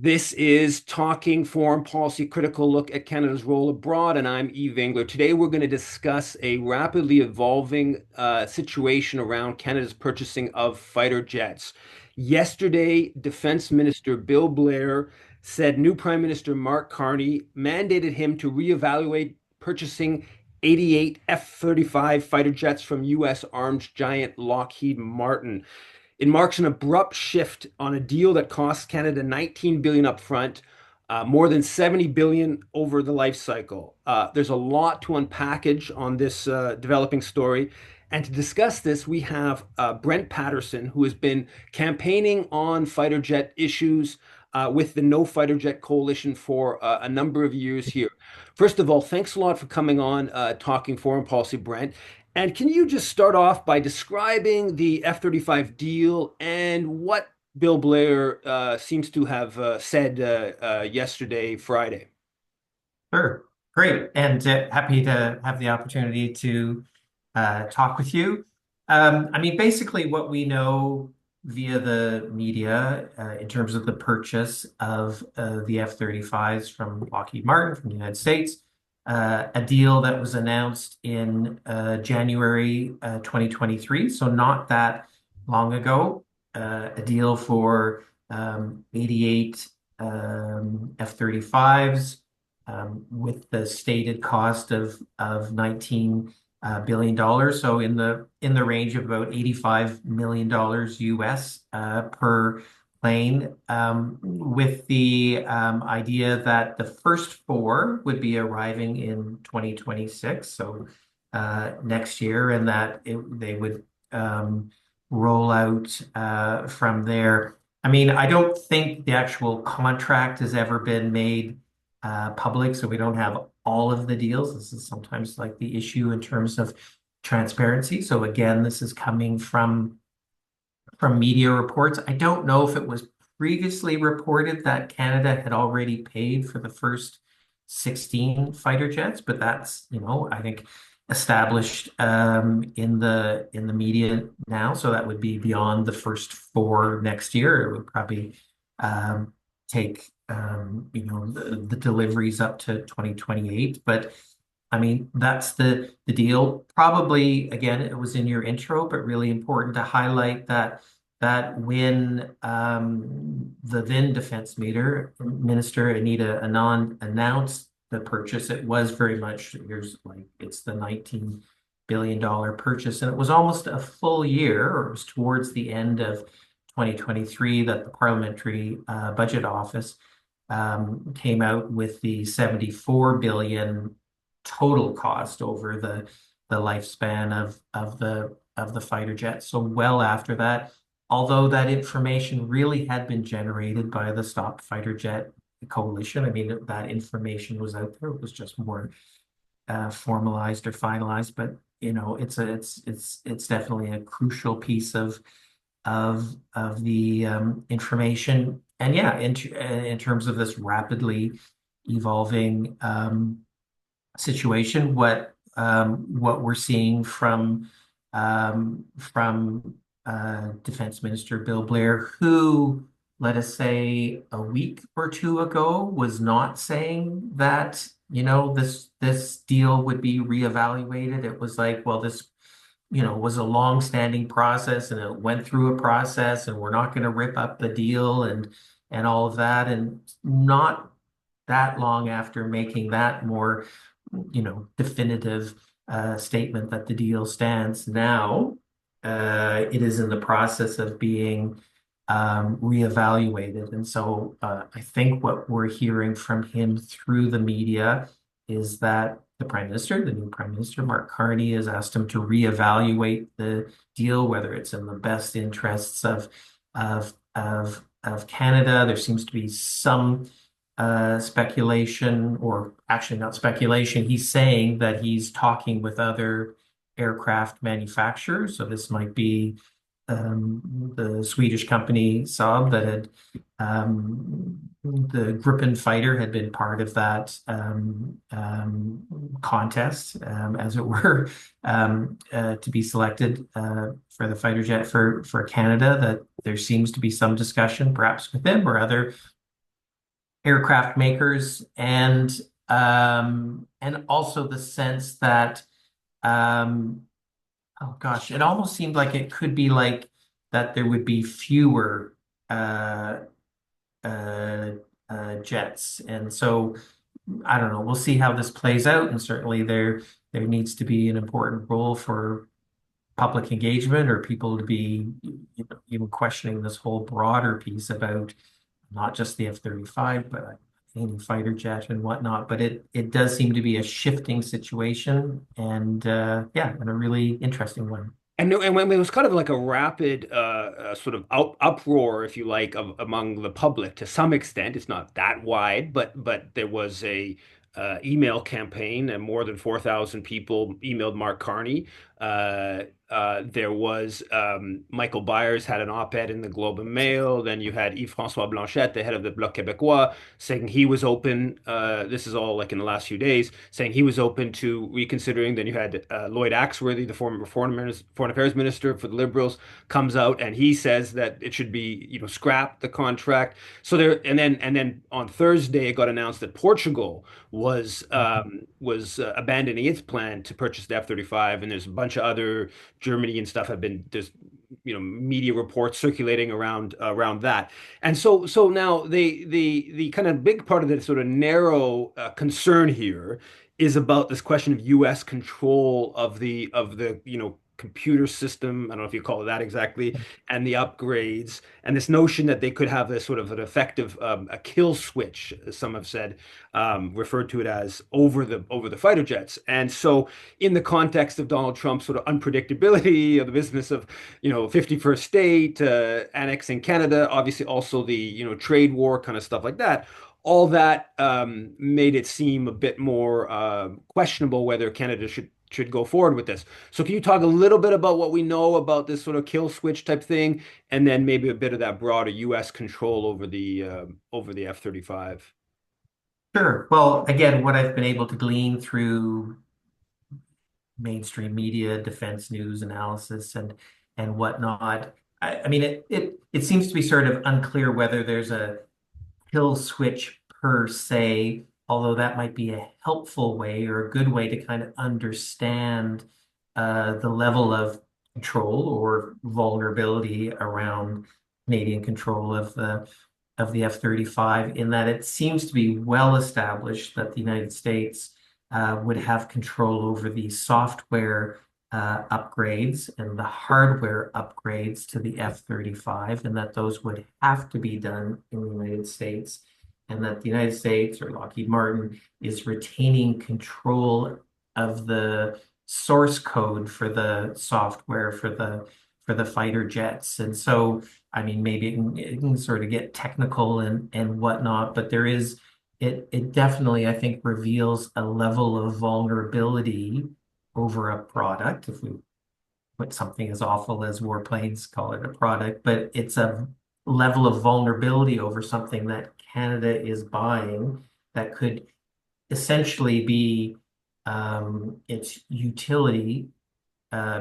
This is Talking Foreign Policy, critical look at Canada's role abroad, and I'm Eve Engler. Today, we're going to discuss a rapidly evolving situation around Canada's purchasing of fighter jets. Yesterday, Defense Minister Bill Blair said new Prime Minister Mark Carney mandated him to reevaluate purchasing 88 F-35 fighter jets from U.S. arms giant Lockheed Martin. It marks an abrupt shift on a deal that costs Canada 19 billion upfront, more than 70 billion over the life cycle. There's a lot to unpackage on this developing story. And to discuss this, we have Brent Patterson, who has been campaigning on fighter jet issues with the No Fighter Jet Coalition for a number of years here. First of all, thanks a lot for coming on Talking Foreign Policy, Brent. And can you just start off by describing the F-35 deal and what Bill Blair seems to have said yesterday, Friday? Sure. Great. And happy to have the opportunity to talk with you. Basically, what we know via the media in terms of the purchase of the F-35s from Lockheed Martin from the United States, a deal that was announced in January 2023, so not that long ago, a deal for 88 F-35s with the stated cost of 19 billion dollars, so in the range of about 85 million dollars US per plane, with the idea that the first four would be arriving in 2026, so next year, and that they would roll out from there. I don't think the actual contract has ever been made public, so we don't have all of the deals. This is sometimes like the issue in terms of transparency. So again, this is coming from media reports. I don't know if it was previously reported that Canada had already paid for the first 16 fighter jets, but that's, I think established in the media now. So that would be beyond the first four next year. It would probably take the deliveries up to 2028. But that's the deal. Probably, again, it was in your intro, but really important to highlight that when the then Defense Minister Anita Anand announced the purchase, it was very much, it's the $19 billion purchase, and it was almost a full year, or it was towards the end of 2023 that the Parliamentary Budget Office came out with the 74 billion total cost over the lifespan of the fighter jet. So well after that, although that information really had been generated by the Stop Fighter Jet Coalition, that information was out there. It was just more formalized or finalized, but it's definitely a crucial piece of the information. And yeah, in terms of this rapidly evolving situation, what we're seeing from Defense Minister Bill Blair, who, let us say, a week or two ago was not saying that this deal would be reevaluated. It was like, well, this was a long-standing process, and it went through a process, and we're not going to rip up the deal and all of that. And not that long after making that more, definitive statement that the deal stands, now it is in the process of being reevaluated. And so I think what we're hearing from him through the media is that the new Prime Minister, Mark Carney, has asked him to reevaluate the deal, whether it's in the best interests of Canada. There seems to be some speculation, or actually not speculation. He's saying that he's talking with other aircraft manufacturers. So this might be the Swedish company Saab that had the Gripen fighter had been part of that contest, as it were, to be selected for the fighter jet for Canada. That there seems to be some discussion, perhaps with them or other aircraft makers, and also the sense that um, oh gosh, it almost seemed like it could be like that there would be fewer uh, uh, jets, and so I don't know. We'll see how this plays out, and certainly there needs to be an important role for public engagement or people to be even questioning this whole broader piece about not just the F-35, but any fighter jet and whatnot. But it does seem to be a shifting situation, and yeah, and a really interesting one. And when it was kind of like a rapid sort of uproar, if you like, among the public to some extent. It's not that wide, but there was a email campaign, and more than 4,000 people emailed Mark Carney. There was Michael Byers had an op-ed in the Globe and Mail. Then you had Yves-François Blanchet, the head of the Bloc Québécois, saying he was open. This is all like in the last few days, saying he was open to reconsidering. Then you had Lloyd Axworthy, the former foreign affairs minister for the Liberals, comes out and he says that it should be, scrapped the contract. So there, and then on Thursday it got announced that Portugal was abandoning its plan to purchase the F-35, and there's a bunch of other Germany and stuff have been there's media reports circulating around that. And so now the kind of big part of the sort of narrow concern here is about this question of U.S. control of the computer system. I don't know if you call it that exactly, and the upgrades, and this notion that they could have this sort of an effective a kill switch, as some have said, referred to it as over the fighter jets. And so, in the context of Donald Trump's sort of unpredictability of the business of 51st state annexing Canada, obviously also the trade war kind of stuff like that. All that made it seem a bit more questionable whether Canada should go forward with this. So can you talk a little bit about what we know about this sort of kill switch type thing, and then maybe a bit of that broader U.S. control over the F-35? Sure. Well, again, what I've been able to glean through mainstream media, defense news analysis, and whatnot, I mean, it seems to be sort of unclear whether there's a kill switch per se, although that might be a helpful way or a good way to kind of understand the level of control or vulnerability around Canadian control of the F-35, in that it seems to be well established that the United States would have control over the software upgrades and the hardware upgrades to the F-35, and that those would have to be done in the United States, and that the United States or Lockheed Martin is retaining control of the source code for the software for the fighter jets. And so, I mean, maybe it can sort of get technical and whatnot, but it definitely, I think, reveals a level of vulnerability over a product. If we put something as awful as warplanes, call it a product, but it's a level of vulnerability over something that Canada is buying that could essentially be its utility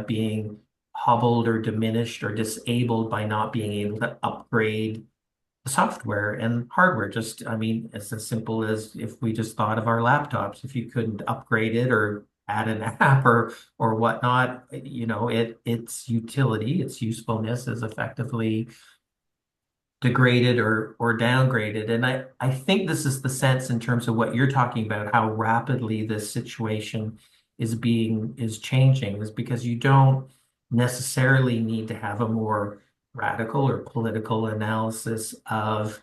being hobbled or diminished or disabled by not being able to upgrade software and hardware. Just, I mean, it's as simple as if we just thought of our laptops. If you couldn't upgrade it or add an app or whatnot, its utility, its usefulness is effectively degraded or downgraded. And I think this is the sense in terms of what you're talking about, how rapidly this situation is changing, is because you don't necessarily need to have a more radical or political analysis of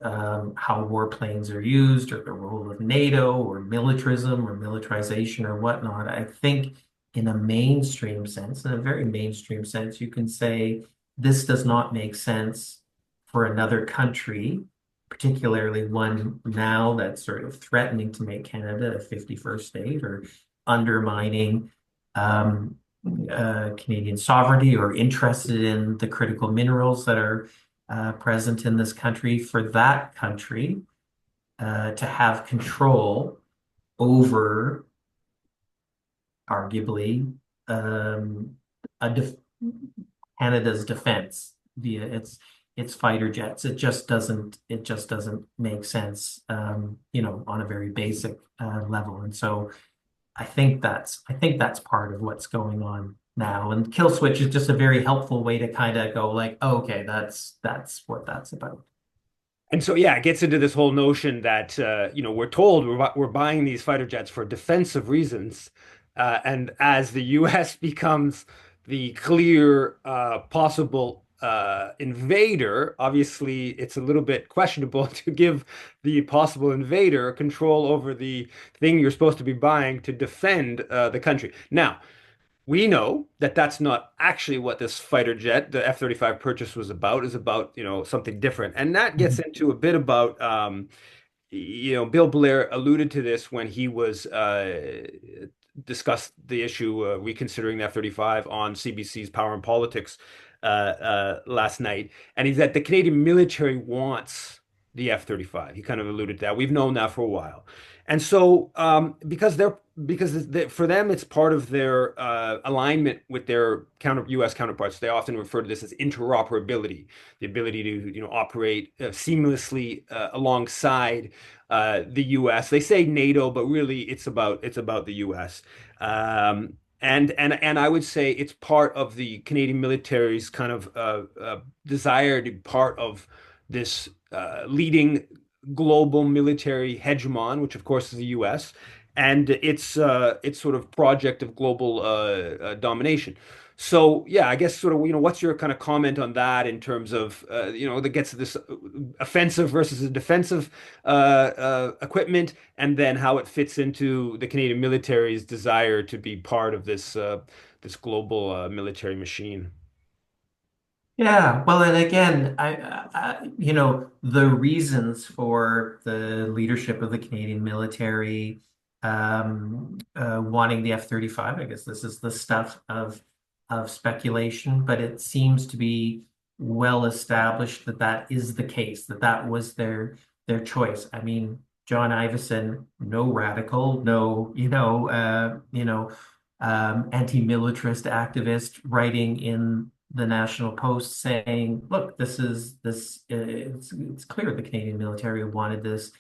how warplanes are used or the role of NATO or militarism or militarization or whatnot. I think in a mainstream sense, in a very mainstream sense, you can say this does not make sense for another country, particularly one now that's sort of threatening to make Canada a 51st state or undermining Canadian sovereignty or interested in the critical minerals that are present in this country, for that country to have control over arguably um, a def Canada's defense via its its fighter jets. It just doesn't make sense, on a very basic level. And so I think that's part of what's going on now. And kill switch is just a very helpful way to kind of go like, oh, okay, that's what that's about. And so, yeah, it gets into this whole notion that we're told we're buying these fighter jets for defensive reasons, and as the U.S. becomes the clear possible invader, obviously it's a little bit questionable to give the possible invader control over the thing you're supposed to be buying to defend the country. Now, we know that that's not actually what this fighter jet, the F-35 purchase was about, is about, something different. And that gets Mhm. into a bit about, Bill Blair alluded to this when he was discussed the issue reconsidering the F-35 on CBC's Power and Politics last night. And he's that the Canadian military wants the F-35. He kind of alluded to that. We've known that for a while. And so, for them, it's part of their alignment with their U.S. counterparts. They often refer to this as interoperability, the ability to, operate seamlessly alongside the U.S. They say NATO, but really it's about the U.S. And I would say it's part of the Canadian military's kind of desire to be part of this leading global military hegemon, which of course is the U.S. and its sort of project of global domination. So yeah, I guess sort of what's your kind of comment on that in terms of that gets this offensive versus a defensive equipment, and then how it fits into the Canadian military's desire to be part of this global military machine. Yeah, well, and again, the reasons for the leadership of the Canadian military wanting the F-35, I guess this is the stuff of speculation, but it seems to be well established that that is the case, that that was their choice. I mean, John Ivison, no radical, no, anti-militarist activist writing in the National Post saying, "Look, it's clear the Canadian military wanted this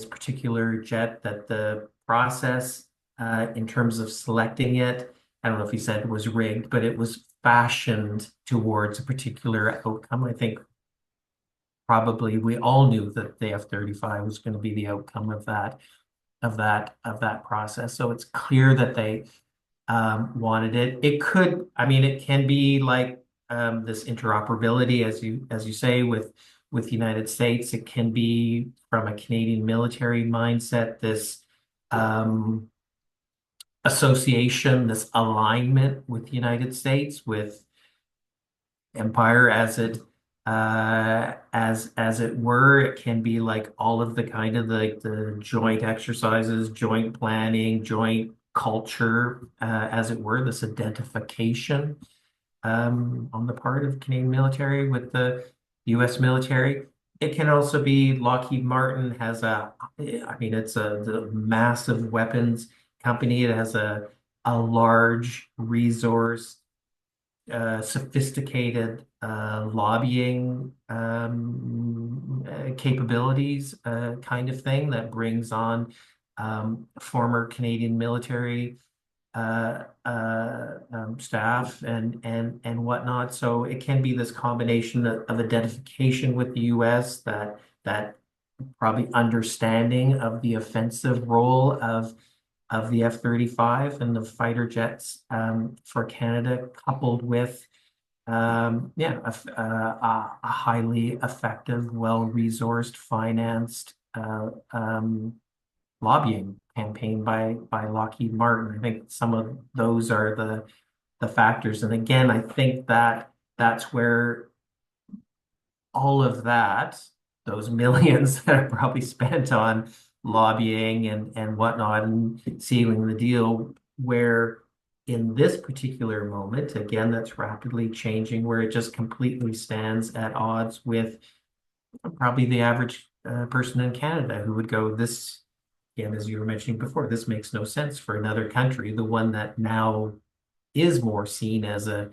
particular jet, that the process in terms of selecting it, I don't know if he said was rigged, but it was fashioned towards a particular outcome." I think probably we all knew that the F-35 was going to be the outcome of that process. So it's clear that they wanted it. I mean, it can be like this interoperability, as you say, with the United States. It can be from a Canadian military mindset, this um, association, this alignment with the United States, with empire as it were. It can be like all of the kind of the joint exercises, joint planning, joint culture, as it were, this identification on the part of Canadian military with the U.S. military. It can also be Lockheed Martin I mean, it's the massive weapons company. It has a large resource, sophisticated lobbying capabilities, kind of thing that brings on former Canadian military staff and whatnot. So it can be this combination of identification with the U.S., that probably understanding of the offensive role of the F-35 and the fighter jets for Canada, coupled with a highly effective, well-resourced, financed lobbying campaign by Lockheed Martin. I think some of those are the factors. And again, I think that's where all of that, those millions that are probably spent on lobbying and whatnot and sealing the deal, where in this particular moment, again, that's rapidly changing, where it just completely stands at odds with probably the average person in Canada who would go, this, again, as you were mentioning before, this makes no sense for another country, the one that now is more seen as a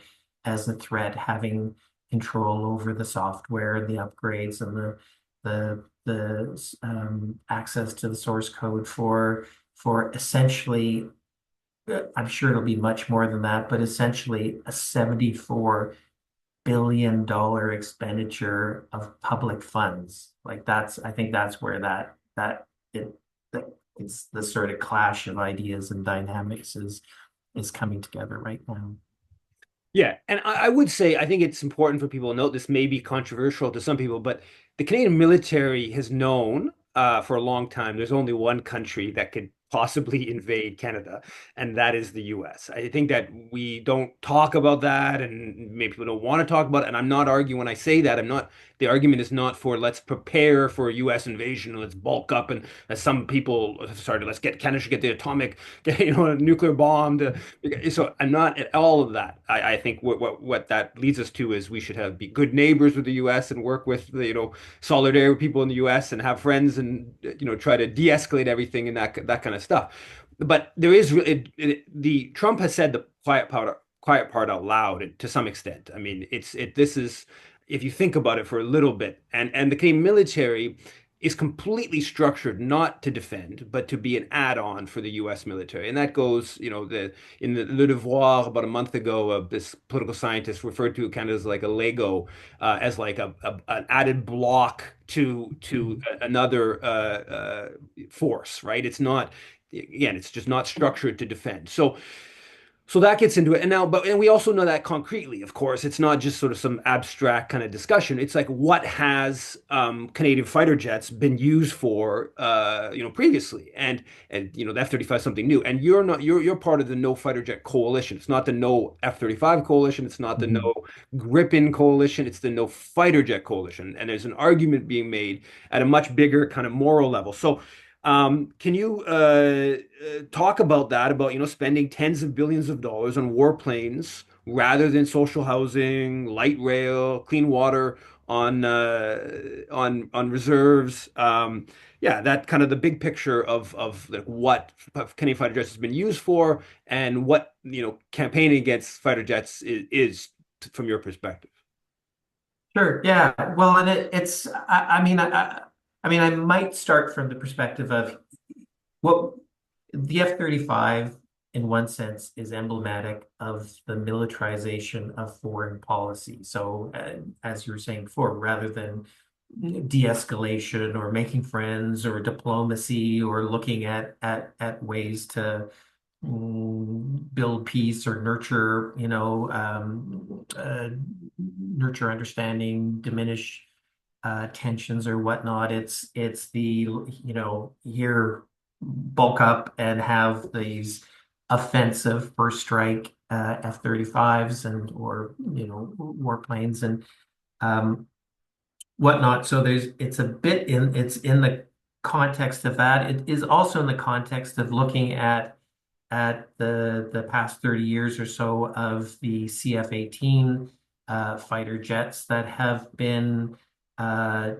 threat, having control over the software, the upgrades, and the access to the source code for essentially, I'm sure it'll be much more than that, but essentially a $74 billion expenditure of public funds. Like I think that's where that it's the sort of clash of ideas and dynamics is coming together right now. Yeah, and I would say I think it's important for people to note this may be controversial to some people, but the Canadian military has known for a long time there's only one country that could possibly invade Canada, and that is the US. I think that we don't talk about that, and maybe people don't want to talk about it. And I'm not arguing when I say that. I'm not. The argument is not for let's prepare for a US invasion, let's bulk up, and as some people started, let's get Canada should get the atomic, nuclear bomb to so I'm not at all of that. I think what that leads us to is we should have be good neighbors with the U.S. and work with the, solidarity with people in the U.S. and have friends and try to de-escalate everything and that kind of stuff. But there is the Trump has said the quiet part out loud to some extent. I mean, this is if you think about it for a little bit, and the Canadian military is completely structured not to defend, but to be an add-on for the U.S. military. And that goes, in the Le Devoir about a month ago, this political scientist referred to Canada as like a Lego, as like an added block to another force, right? It's not, again, it's just not structured to defend. So that gets into it. And we also know that concretely, of course, it's not just sort of some abstract kind of discussion. It's like what has Canadian fighter jets been used for, previously, and the F-35 is something new. And you're part of the No Fighter Jet Coalition. It's not the No F-35 Coalition. It's not the Mhm. No Gripen Coalition. It's the No Fighter Jet Coalition. And there's an argument being made at a much bigger kind of moral level. So can you talk about that, about, spending tens of billions of dollars on warplanes rather than social housing, light rail, clean water on reserves? Yeah, that kind of the big picture of like what Canadian fighter jets has been used for and what, campaigning against fighter jets is from your perspective. Sure. Yeah. Well, and I mean, I might start from the perspective of what the F-35, in one sense, is emblematic of the militarization of foreign policy. So, as you were saying before, rather than de-escalation or making friends or diplomacy or looking at ways to build peace or nurture, nurture understanding, diminish tensions or whatnot. It's the, here bulk up and have these offensive first strike F-35s and or warplanes and um, whatnot. So it's in the context of that. It is also in the context of looking at the past 30 years or so of the CF-18 fighter jets that have been uh,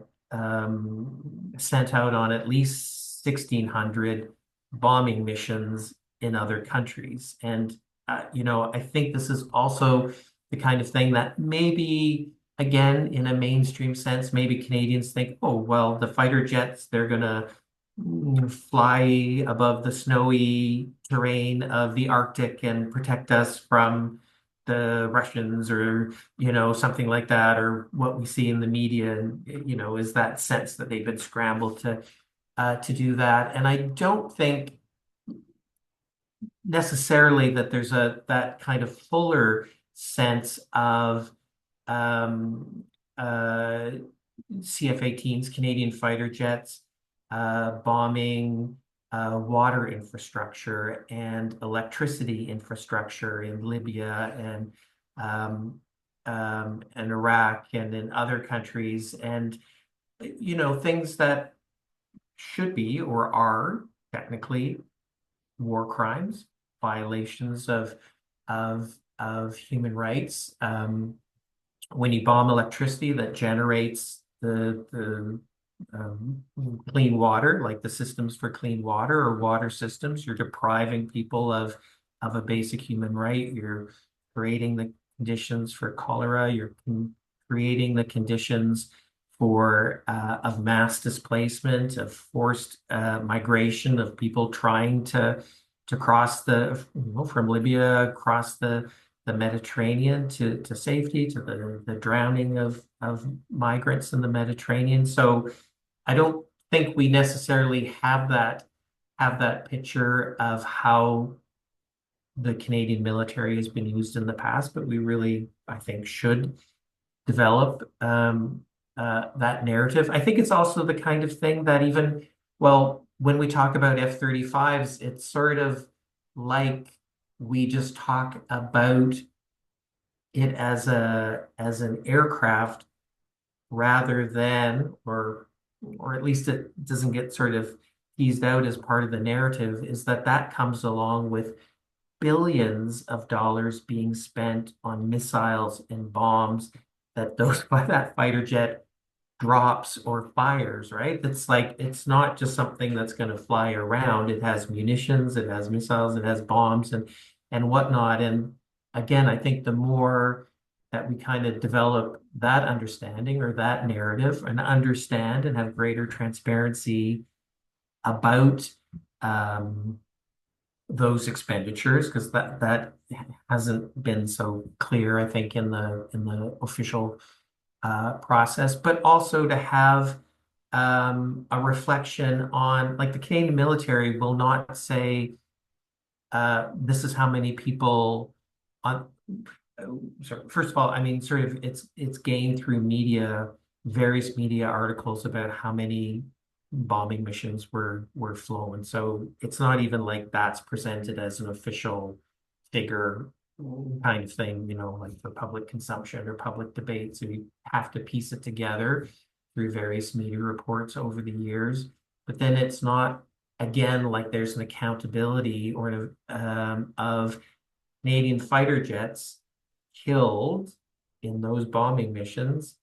sent out on at least 1,600 bombing missions in other countries. And, I think this is also the kind of thing that maybe, again, in a mainstream sense, maybe Canadians think, oh, well, the fighter jets, they're going to fly above the snowy terrain of the Arctic and protect us from the Russians or, something like that, or what we see in the media, and, is that sense that they've been scrambled to do that. And I don't think necessarily that there's that kind of fuller sense of um, uh, CF-18s, Canadian fighter jets, bombing water infrastructure and electricity infrastructure in Libya um, and Iraq and in other countries, and things that should be or are technically war crimes, violations of human rights. When you bomb electricity that generates the clean water, like the systems for clean water or water systems, you're depriving people of a basic human right. You're creating the conditions for cholera. You're creating the conditions for of mass displacement, of forced migration, of people trying to cross from Libya across the Mediterranean to safety, to the drowning of migrants in the Mediterranean. So I don't think we necessarily have that picture of how the Canadian military has been used in the past, but we really, I think, should develop that narrative. I think it's also the kind of thing that even, well, when we talk about F-35s, it's sort of like we just talk about it as an aircraft rather than, or at least it doesn't get sort of teased out as part of the narrative, is that that comes along with billions of dollars being spent on missiles and bombs that those that fighter jet drops or fires, right? It's like it's not just something that's going to fly around. It has munitions, it has missiles, it has bombs and whatnot. And again, I think the more that we kind of develop that understanding or that narrative and understand and have greater transparency about um, those expenditures, because that hasn't been so clear, I think, in the official process, but also to have a reflection on, like, the Canadian military will not say this is how many people on. So first of all, I mean, sort of it's gained through media, various media articles about how many bombing missions were flown. So it's not even like that's presented as an official figure kind of thing, like for public consumption or public debate. So you have to piece it together through various media reports over the years. But then it's not, again, like there's an accountability or of Canadian fighter jets killed in those bombing missions.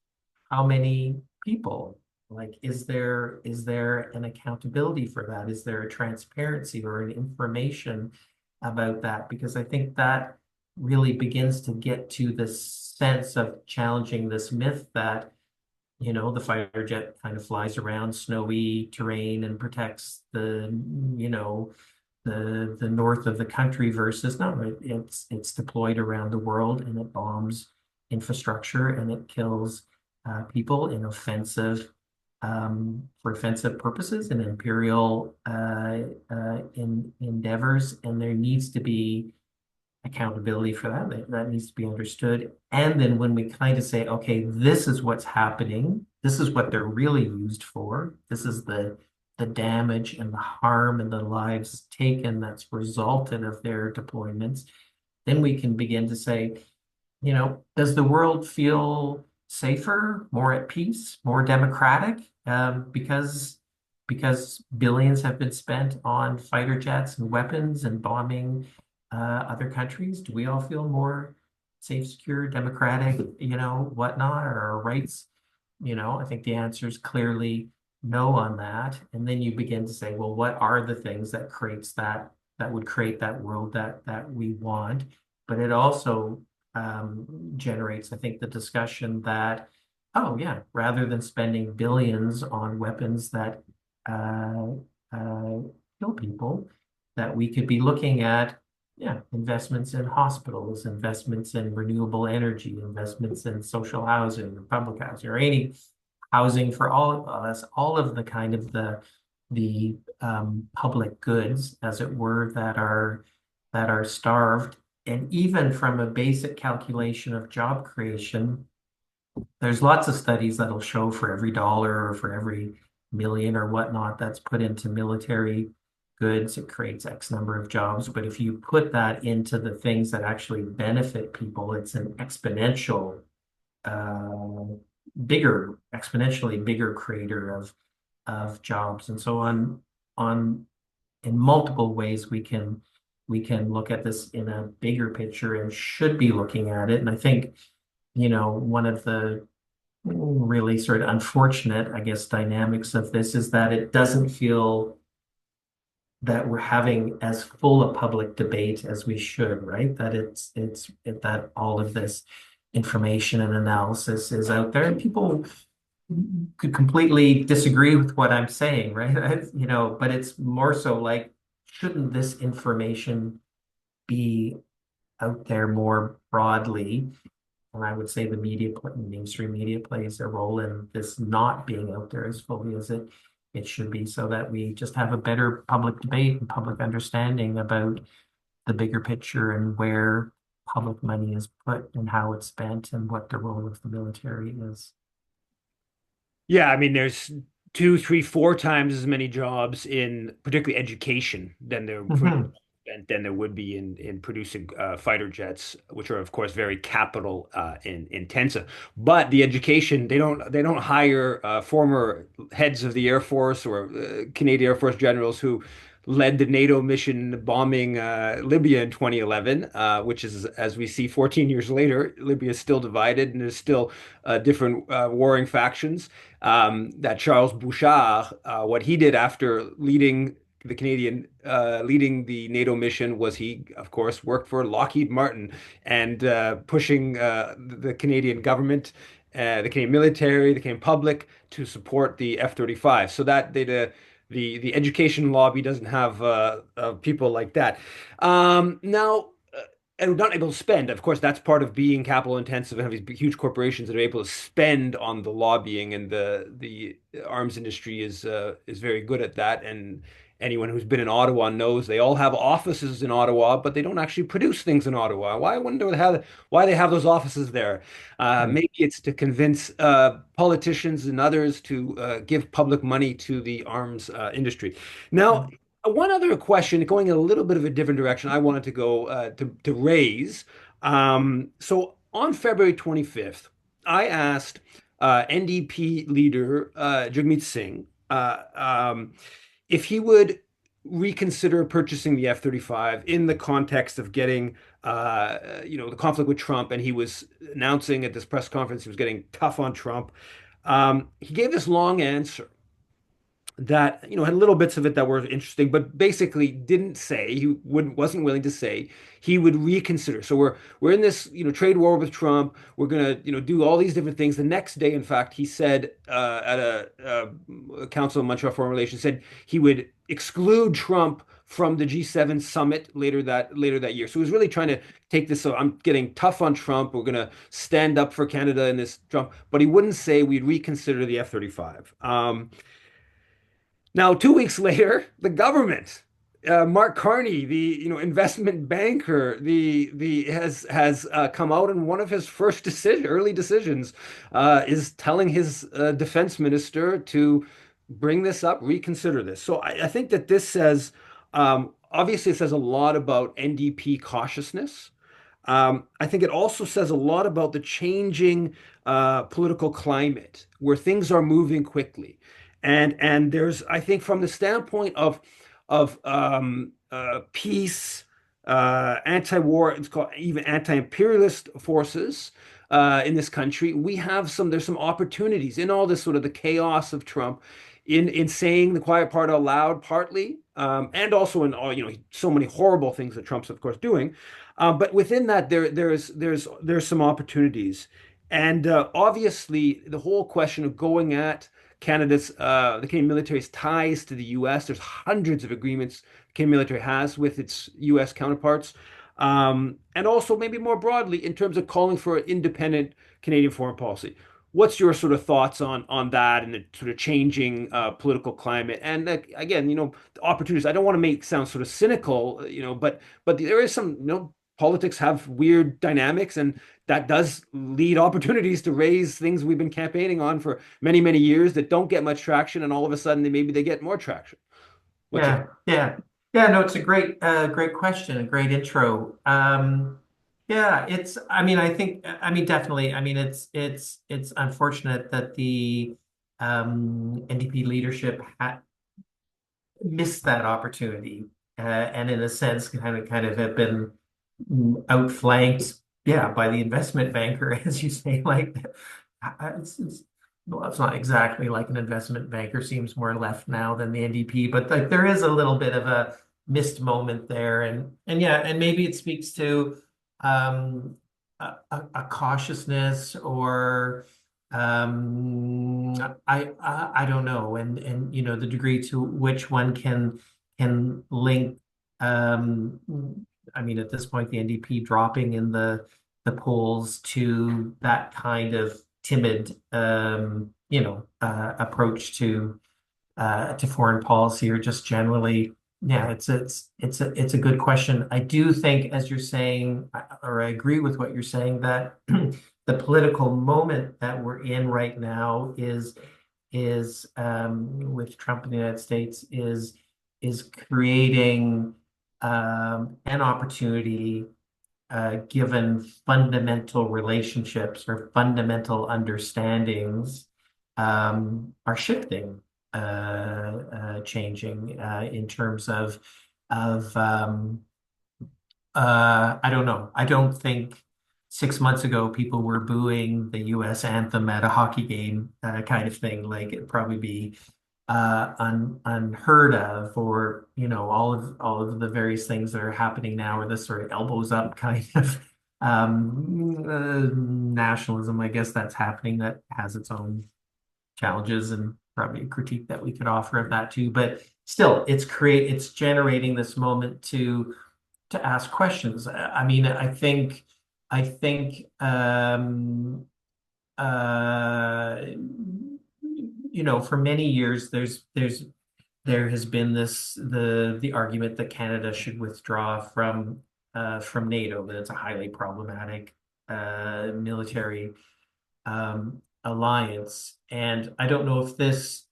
How many people? Like, is there an accountability for that? Is there a transparency or an information about that? Because I think that really begins to get to this sense of challenging this myth that, the fighter jet kind of flies around snowy terrain and protects the north of the country versus no, it's deployed around the world and it bombs infrastructure and it kills people in for offensive purposes and imperial endeavors, and there needs to be accountability for that. That needs to be understood. And then when we kind of say, okay, this is what's happening, this is what they're really used for, this is the damage and the harm and the lives taken that's resulted of their deployments, then we can begin to say, does the world feel safer, more at peace, more democratic, because billions have been spent on fighter jets and weapons and bombing other countries? Do we all feel more safe, secure, democratic, whatnot, or our rights? I think the answer is clearly no on that. And then you begin to say, well, what are the things that would create that world that we want? But it also generates, I think, the discussion that, oh yeah, rather than spending billions on weapons that uh, uh, kill people, that we could be looking at, yeah, investments in hospitals, investments in renewable energy, investments in social housing or public housing or any housing for all of us, all of the kind of the public goods, as it were, that are starved. And even from a basic calculation of job creation, there's lots of studies that'll show for every dollar or for every million or whatnot that's put into military goods, it creates X number of jobs. But if you put that into the things that actually benefit people, it's an uh, exponentially bigger creator of jobs. And so on in multiple ways we can look at this in a bigger picture and should be looking at it. And I think, one of the really sort of unfortunate, I guess, dynamics of this is that it doesn't feel that we're having as full a public debate as we should, right? That that all of this information and analysis is out there, and people could completely disagree with what I'm saying, right? But it's more so like, shouldn't this information be out there more broadly? And I would say the mainstream media plays a role in this not being out there as fully as it should be, so that we just have a better public debate and public understanding about the bigger picture and where public money is put and how it's spent and what the role of the military is. Yeah, I mean, there's two, three, four times as many jobs in particularly education than there Mhm. than there would be in producing fighter jets, which are of course very capital intensive. But the education they don't hire former heads of the Air Force or Canadian Air Force generals who led the NATO mission bombing Libya in 2011, which is, as we see 14 years later, Libya is still divided and there's still different warring factions. That Charles Bouchard, what he did after leading the NATO mission was he, of course, worked for Lockheed Martin and pushing the Canadian government, the Canadian military, the Canadian public to support the F-35. So that the education lobby doesn't have people like that. Now, and we're not able to spend. Of course, that's part of being capital intensive and have these huge corporations that are able to spend on the lobbying, and the arms industry is very good at that. And anyone who's been in Ottawa knows they all have offices in Ottawa, but they don't actually produce things in Ottawa. Why? I wonder why they have those offices there. Right. Maybe it's to convince politicians and others to give public money to the arms industry. Now, one other question, going in a little bit of a different direction, I wanted to go to raise. So on February 25th, I asked NDP leader Jagmeet Singh if he would reconsider purchasing the F-35 in the context of getting the conflict with Trump, and he was announcing at this press conference he was getting tough on Trump. He gave this long answer that had little bits of it that were interesting, but basically didn't say wasn't willing to say he would reconsider. So we're in this trade war with Trump. We're gonna do all these different things. The next day, in fact, he said at a Council of Montreal Foreign Relations said he would exclude Trump from the G7 summit later that year. So he was really trying to take this. So I'm getting tough on Trump. We're gonna stand up for Canada in this Trump, but he wouldn't say we'd reconsider the F-35. Now, 2 weeks later, the government, Mark Carney, the investment banker, the has come out, and one of his early decisions, is telling his defense minister to bring this up, reconsider this. So I think that this says, obviously, it says a lot about NDP cautiousness. I think it also says a lot about the changing political climate where things are moving quickly. And there's, I think, from the standpoint of peace, anti-war, it's called even anti-imperialist forces in this country, there's some opportunities in all this sort of the chaos of Trump in saying the quiet part out loud, partly, and also in all, so many horrible things that Trump's, of course, doing. But within that, there's some opportunities, and obviously the whole question of going at the Canadian military's ties to the U.S. There's hundreds of agreements the Canadian military has with its U.S. counterparts, and also maybe more broadly in terms of calling for an independent Canadian foreign policy. What's your sort of thoughts on that and the sort of changing political climate? And again, the opportunities. I don't want to make sound sort of cynical, but there is some, politics have weird dynamics, and that does lead opportunities to raise things we've been campaigning on for many, many years that don't get much traction, and all of a sudden maybe they get more traction. What's your Yeah, yeah, yeah. No, it's a great question, a great intro. Yeah, I mean, I mean, definitely. I mean, it's unfortunate that the NDP leadership had missed that opportunity, and in a sense, kind of have been outflanked, yeah, by the investment banker, as you say. Like, well, it's not exactly like an investment banker, seems more left now than the NDP, but like there is a little bit of a missed moment there, and yeah, and maybe it speaks to um a cautiousness or I don't know, and the degree to which one can link. Um, I mean, at this point, the NDP dropping in the polls to that kind of timid, approach to foreign policy or just generally. Yeah, it's a good question. I do think, as you're saying, or I agree with what you're saying, that the political moment that we're in right now is with Trump in the United States is creating an opportunity given fundamental relationships or fundamental understandings are shifting, changing in terms of I don't know. I don't think 6 months ago people were booing the U.S. anthem at a hockey game, kind of thing. Like it'd probably be unheard of, or all of the various things that are happening now, or this sort of elbows up kind of nationalism. I guess that's happening. That has its own challenges and probably a critique that we could offer of that too. But still, it's generating this moment to ask questions. I mean, I think uh, for many years there has been the argument that Canada should withdraw from NATO, that it's a highly problematic military alliance. And I don't know if this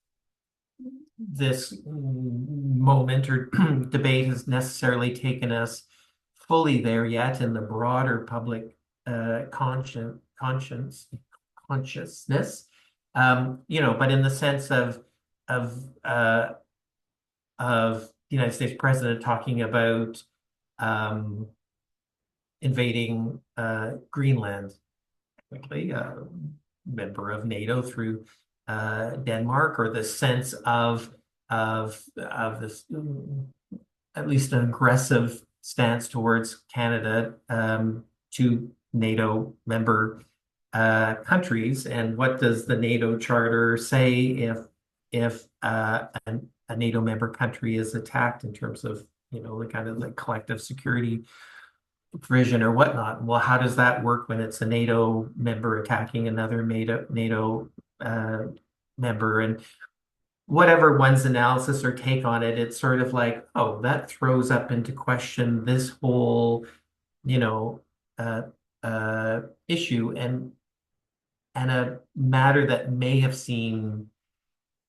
moment or debate has necessarily taken us fully there yet in the broader public consciousness. But in the sense of uh, of the United States president talking about um, invading Greenland, technically a member of NATO through Denmark, or the sense of this at least an aggressive stance towards Canada to NATO member countries. And what does the NATO charter say if a NATO member country is attacked in terms of the kind of the collective security provision or whatnot? Well, how does that work when it's a NATO member attacking another NATO uh, member? And whatever one's analysis or take on it, it's sort of like, oh, that throws up into question this whole, you know, uh, issue, and a matter that may have seemed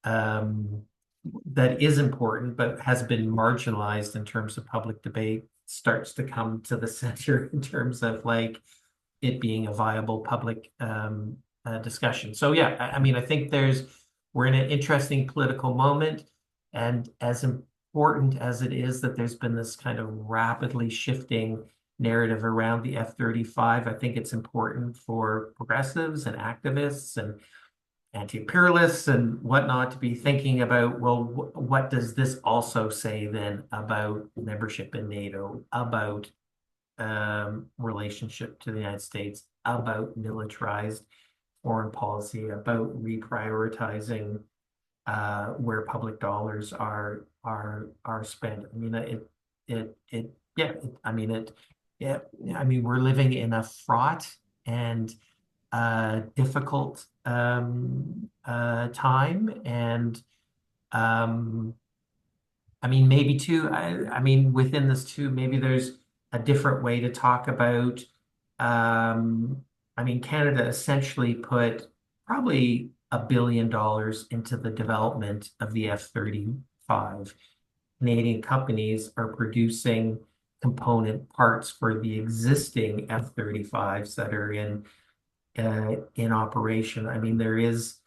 um, that is important, but has been marginalized in terms of public debate, starts to come to the center in terms of like it being a viable public discussion. So yeah, I mean, I think we're in an interesting political moment, and as important as it is that there's been this kind of rapidly shifting narrative around the F-35, I think it's important for progressives and activists and anti-imperialists and whatnot to be thinking about, well, what does this also say then about membership in NATO, about relationship to the United States, about militarized foreign policy, about reprioritizing where public dollars are spent. I mean, yeah. I mean, yeah. I mean, we're living in a fraught and difficult time, and um, I mean, maybe too. I mean, within this too, maybe there's a different way to talk about. Um, I mean, Canada essentially put probably $1 billion into the development of the F-35. Canadian companies are producing component parts for the existing F-35s that are in operation. I mean, there is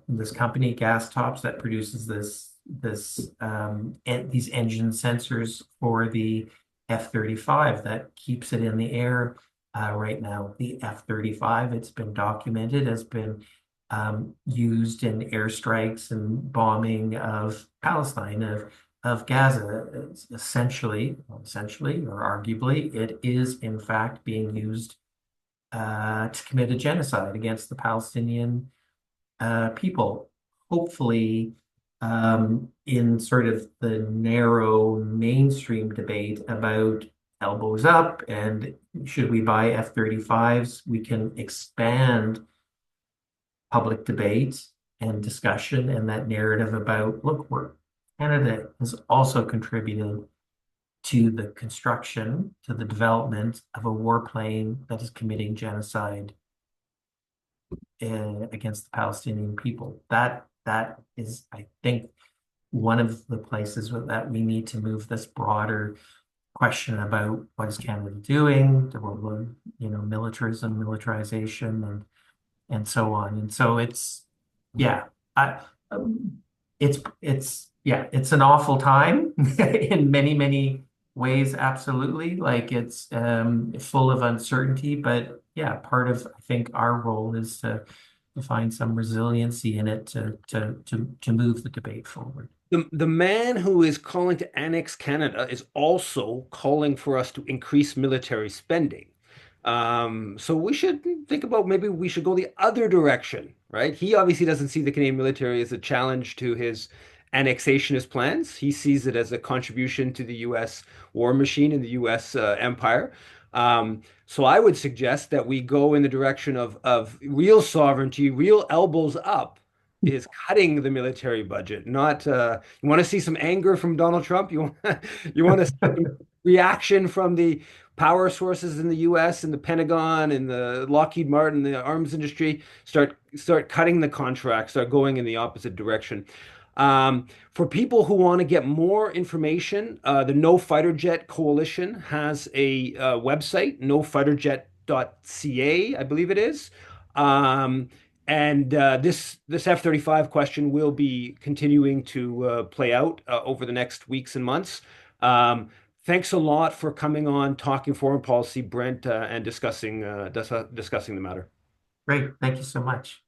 this company, Gas Tops, that produces these engine sensors for the F-35 that keeps it in the air right now. The F-35, it's been documented, has been used in airstrikes and bombing of Palestine, of Gaza. It's essentially, or arguably, it is in fact being used to commit a genocide against the Palestinian people. Hopefully, in sort of the narrow mainstream debate about elbows up and should we buy F-35s, we can expand public debate and discussion and that narrative about, look, Canada has also contributed to the construction, to the development of a warplane that is committing genocide against the Palestinian people. That is, I think, one of the places that we need to move this broader question about what is Canada doing, the role of, militarism, militarization, and so on. And so yeah, I, it's an awful time in many, many ways, absolutely. Like it's full of uncertainty, but yeah, part of I think our role is to find some resiliency in it to move the debate forward. The man who is calling to annex Canada is also calling for us to increase military spending. So we should think about maybe we should go the other direction, right? He obviously doesn't see the Canadian military as a challenge to his annexationist plans. He sees it as a contribution to the U.S. war machine and the U.S. Empire. So I would suggest that we go in the direction of real sovereignty, real elbows up is cutting the military budget, not you want to see some anger from Donald Trump? You want to see some reaction from the power sources in the US and the Pentagon and the Lockheed Martin, the arms industry, start cutting the contracts, start going in the opposite direction. For people who want to get more information, the No Fighter Jet Coalition has a website, nofighterjet.ca, I believe it is. Um, and this F-35 question will be continuing to play out over the next weeks and months. Thanks a lot for coming on, talking foreign policy, Brent, and discussing the matter. Great. Thank you so much.